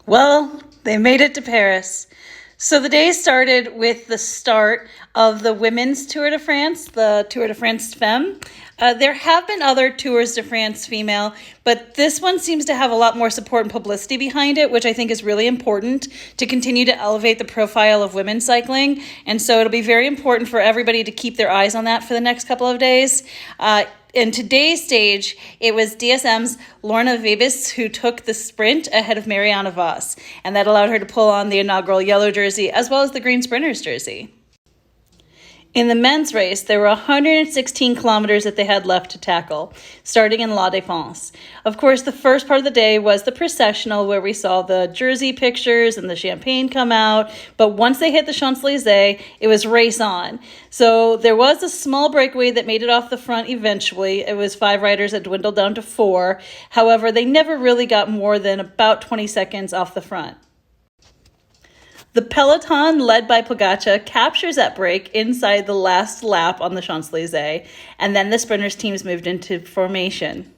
Well, they made it to Paris. So the day started with the start of the women's Tour de France, the Tour de France Femme. There have been other Tours de France female, but this one seems to have a lot more support and publicity behind it, which I think is really important to continue to elevate the profile of women's cycling. And so it'll be very important for everybody to keep their eyes on that for the next couple of days. In today's stage, it was DSM's Lorna Wiebes who took the sprint ahead of Marianne Vos, and that allowed her to pull on the inaugural yellow jersey as well as the green sprinter's jersey. In the men's race, there were 116 kilometers that they had left to tackle, starting in La Défense. Of course, the first part of the day was the processional where we saw the jersey pictures and the champagne come out, but once they hit the Champs-Élysées, it was race on. So there was a small breakaway that made it off the front eventually. It was 5 riders that dwindled down to 4. However, they never really got more than about 20 seconds off the front. The peloton, led by Pogačar, captures that break inside the last lap on the Champs-Élysées, and then the sprinters' teams moved into formation.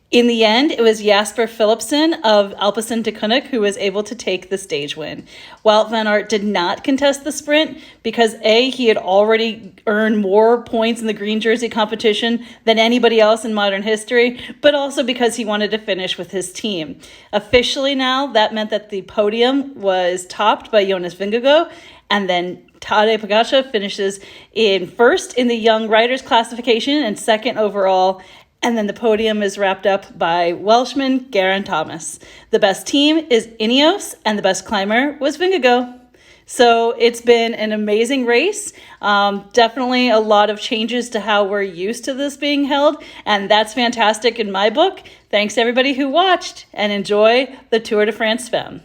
In the end, it was Jasper Philipsen of Alpecin-Deceuninck who was able to take the stage win. Wout van Aert did not contest the sprint because A, he had already earned more points in the green jersey competition than anybody else in modern history, but also because he wanted to finish with his team. Officially now, that meant that the podium was topped by Jonas Vingegaard, and then Tadej Pogačar finishes in first in the young riders classification and second overall. And then the podium is wrapped up by Welshman Geraint Thomas. The best team is Ineos, and the best climber was Vingegaard. So it's been an amazing race. Definitely a lot of changes to how we're used to this being held, and that's fantastic in my book. Thanks to everybody who watched, and enjoy the Tour de France Femme.